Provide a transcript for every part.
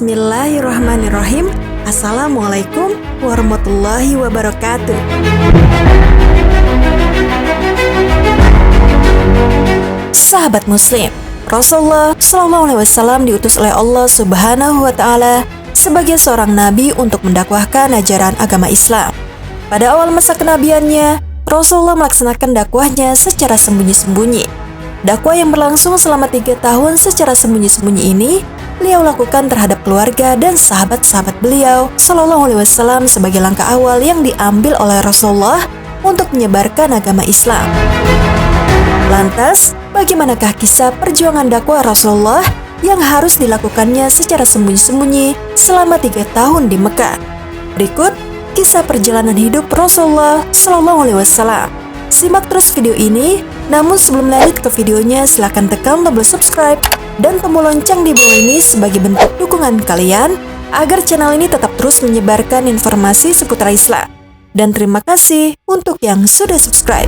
Bismillahirrahmanirrahim. Assalamualaikum warahmatullahi wabarakatuh. Sahabat Muslim, Rasulullah SAW diutus oleh Allah Subhanahu wa Ta'ala sebagai seorang nabi untuk mendakwahkan ajaran agama Islam. Pada awal masa kenabiannya, Rasulullah melaksanakan dakwahnya secara sembunyi-sembunyi. Dakwah yang berlangsung selama 3 tahun secara sembunyi-sembunyi ini beliau lakukan terhadap keluarga dan sahabat-sahabat beliau SAW sebagai langkah awal yang diambil oleh Rasulullah untuk menyebarkan agama Islam. Lantas, bagaimanakah kisah perjuangan dakwah Rasulullah yang harus dilakukannya secara sembunyi-sembunyi selama 3 tahun di Mekah? Berikut kisah perjalanan hidup Rasulullah SAW. Simak terus video ini, namun sebelum lanjut ke videonya, silahkan tekan tombol subscribe dan tombol lonceng di bawah ini sebagai bentuk dukungan kalian agar channel ini tetap terus menyebarkan informasi seputar Islam. Dan terima kasih untuk yang sudah subscribe.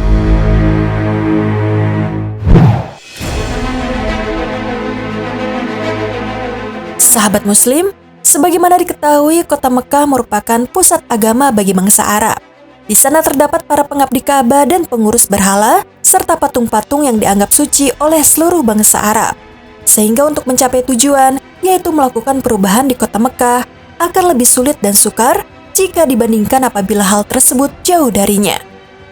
Sahabat Muslim, sebagaimana diketahui, kota Mekah merupakan pusat agama bagi bangsa Arab. Di sana terdapat para pengabdi Ka'bah dan pengurus berhala, serta patung-patung yang dianggap suci oleh seluruh bangsa Arab. Sehingga untuk mencapai tujuan, yaitu melakukan perubahan di kota Mekah, akan lebih sulit dan sukar jika dibandingkan apabila hal tersebut jauh darinya.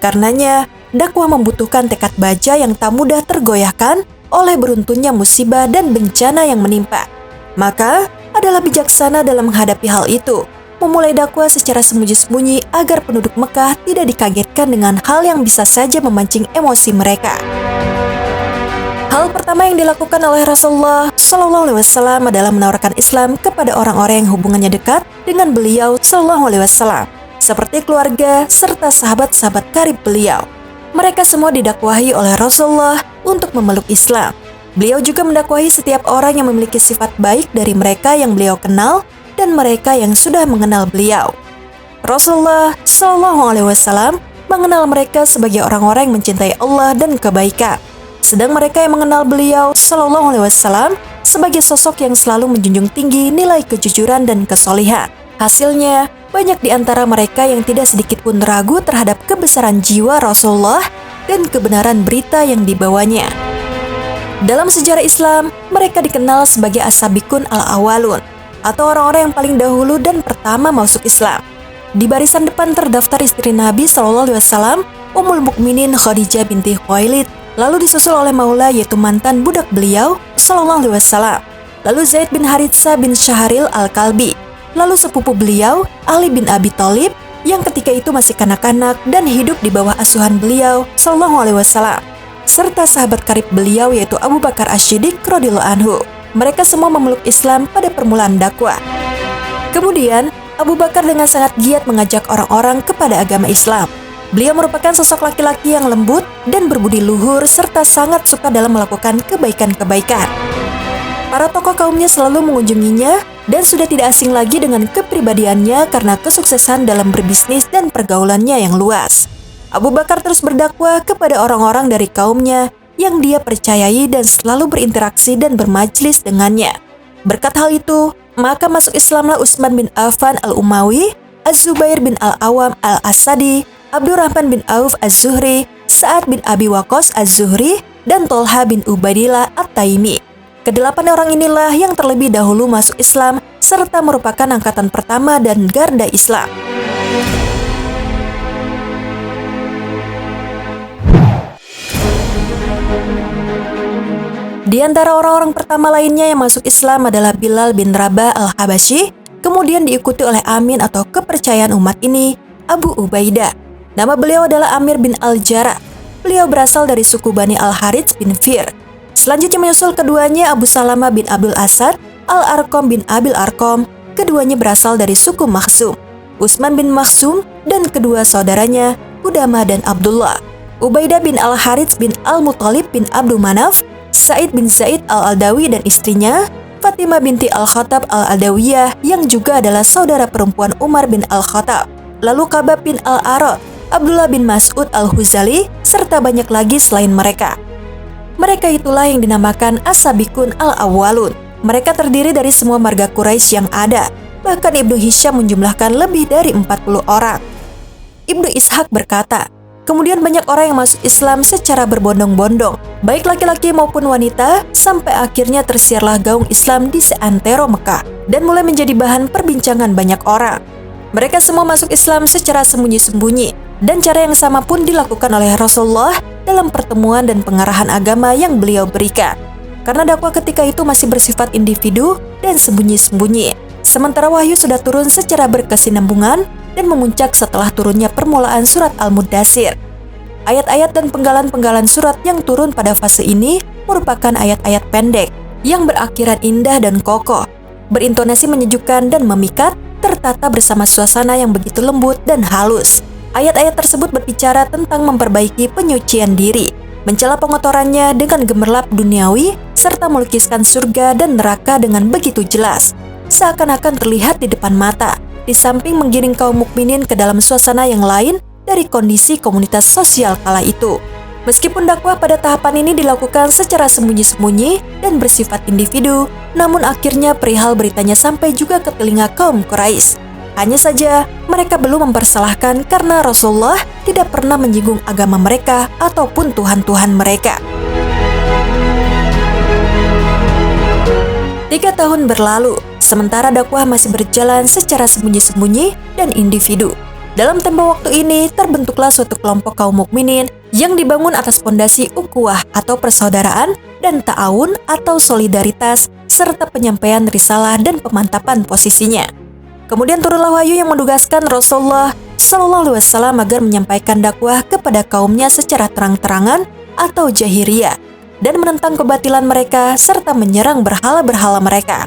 Karenanya, dakwah membutuhkan tekad baja yang tak mudah tergoyahkan oleh beruntunnya musibah dan bencana yang menimpa. Maka, adalah bijaksana dalam menghadapi hal itu, memulai dakwah secara sembunyi-sembunyi agar penduduk Mekah tidak dikagetkan dengan hal yang bisa saja memancing emosi mereka. Hal pertama yang dilakukan oleh Rasulullah SAW adalah menawarkan Islam kepada orang-orang yang hubungannya dekat dengan beliau SAW, seperti keluarga serta sahabat-sahabat karib beliau. Mereka semua didakwahi oleh Rasulullah untuk memeluk Islam. Beliau juga mendakwahi setiap orang yang memiliki sifat baik dari mereka yang beliau kenal dan mereka yang sudah mengenal beliau. Rasulullah SAW mengenal mereka sebagai orang-orang yang mencintai Allah dan kebaikan. Sedang mereka yang mengenal beliau SAW sebagai sosok yang selalu menjunjung tinggi nilai kejujuran dan kesolihan. Hasilnya, banyak di antara mereka yang tidak sedikit pun ragu terhadap kebesaran jiwa Rasulullah dan kebenaran berita yang dibawanya. Dalam sejarah Islam, mereka dikenal sebagai as-sabiqun al-awwalun, atau orang-orang yang paling dahulu dan pertama masuk Islam. Di barisan depan terdaftar istri Nabi SAW, Ummul Mukminin Khadijah binti Khuwailid, lalu disusul oleh Maula yaitu mantan budak beliau SAW, lalu Zaid bin Haritsah bin Syahril al-Kalbi, lalu sepupu beliau Ali bin Abi Thalib yang ketika itu masih kanak-kanak dan hidup di bawah asuhan beliau SAW, serta sahabat karib beliau yaitu Abu Bakar Asy-Syiddiq radhiyallahu anhu. Mereka semua memeluk Islam pada permulaan dakwah. Kemudian, Abu Bakar dengan sangat giat mengajak orang-orang kepada agama Islam. Beliau merupakan sosok laki-laki yang lembut dan berbudi luhur serta sangat suka dalam melakukan kebaikan-kebaikan. Para tokoh kaumnya selalu mengunjunginya dan sudah tidak asing lagi dengan kepribadiannya karena kesuksesan dalam berbisnis dan pergaulannya yang luas. Abu Bakar terus berdakwah kepada orang-orang dari kaumnya yang dia percayai dan selalu berinteraksi dan bermajlis dengannya. Berkat hal itu, maka masuk Islamlah Utsman bin Affan al-Umawi, Az-Zubair bin al-Awam al-Asadi, Abdurrahman bin Auf az-Zuhri, Sa'ad bin Abi Waqqas az-Zuhri, dan Tolha bin Ubaidillah at-Taimi. Kedelapan orang inilah yang terlebih dahulu masuk Islam serta merupakan angkatan pertama dan garda Islam. Di antara orang-orang pertama lainnya yang masuk Islam adalah Bilal bin Rabah al-Habasyi, kemudian diikuti oleh Amin atau kepercayaan umat ini, Abu Ubaidah. Nama beliau adalah Amir bin al-Jarrah. Beliau berasal dari suku Bani al-Harits bin Fir. Selanjutnya menyusul keduanya Abu Salamah bin Abdul Asad, Al-Arqam bin Abil Arqam, keduanya berasal dari suku Makhzum. Utsman bin Makhzum dan kedua saudaranya, Udamah dan Abdullah. Ubaidah bin al-Harits bin al-Muttalib bin Abdul Manaf, Said bin Zaid al-Aldawi dan istrinya, Fatimah binti al-Khattab al-Aldawiyah yang juga adalah saudara perempuan Umar bin al-Khattab, lalu Kabab bin al-Arad, Abdullah bin Mas'ud al-Huzali, serta banyak lagi selain mereka. Mereka itulah yang dinamakan as-sabiqun al-awwalun. Mereka terdiri dari semua marga Quraisy yang ada. Bahkan Ibnu Hisham menjumlahkan lebih dari 40 orang. Ibnu Ishaq berkata, kemudian banyak orang yang masuk Islam secara berbondong-bondong, baik laki-laki maupun wanita, sampai akhirnya tersiarlah gaung Islam di seantero Mekah dan mulai menjadi bahan perbincangan banyak orang. Mereka semua masuk Islam secara sembunyi-sembunyi, dan cara yang sama pun dilakukan oleh Rasulullah dalam pertemuan dan pengarahan agama yang beliau berikan. Karena dakwah ketika itu masih bersifat individu dan sembunyi-sembunyi, sementara wahyu sudah turun secara berkesinambungan dan memuncak setelah turunnya permulaan surat Al-Muddatsir. Ayat-ayat dan penggalan-penggalan surat yang turun pada fase ini merupakan ayat-ayat pendek yang berakhiran indah dan kokoh, berintonasi menyejukkan dan memikat, tertata bersama suasana yang begitu lembut dan halus. Ayat-ayat tersebut berbicara tentang memperbaiki penyucian diri, mencela pengotorannya dengan gemerlap duniawi, serta melukiskan surga dan neraka dengan begitu jelas, seakan-akan terlihat di depan mata, di samping menggiring kaum mukminin ke dalam suasana yang lain dari kondisi komunitas sosial kala itu. Meskipun dakwah pada tahapan ini dilakukan secara sembunyi-sembunyi dan bersifat individu, namun akhirnya perihal beritanya sampai juga ke telinga kaum Quraisy. Hanya saja, mereka belum mempersalahkan karena Rasulullah tidak pernah menyinggung agama mereka ataupun Tuhan-Tuhan mereka. 3 tahun berlalu, sementara dakwah masih berjalan secara sembunyi-sembunyi dan individu. Dalam tempo waktu ini, terbentuklah suatu kelompok kaum mukminin yang dibangun atas fondasi ukhuwah atau persaudaraan dan ta'awun atau solidaritas, serta penyampaian risalah dan pemantapan posisinya. Kemudian turunlah wahyu yang menugaskan Rasulullah Shallallahu Alaihi Wasallam agar menyampaikan dakwah kepada kaumnya secara terang-terangan atau jahiriyah dan menentang kebatilan mereka serta menyerang berhala-berhala mereka.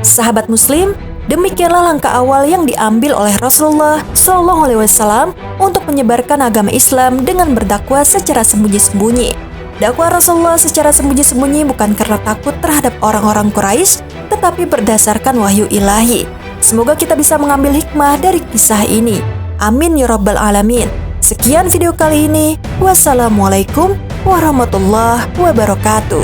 Sahabat Muslim, demikianlah langkah awal yang diambil oleh Rasulullah Shallallahu Alaihi Wasallam untuk menyebarkan agama Islam dengan berdakwah secara sembunyi-sembunyi. Dakwah Rasulullah secara sembunyi-sembunyi bukan karena takut terhadap orang-orang Quraisy, tetapi berdasarkan wahyu ilahi. Semoga kita bisa mengambil hikmah dari kisah ini. Amin ya rabbal alamin. Sekian video kali ini. Wassalamualaikum warahmatullahi wabarakatuh.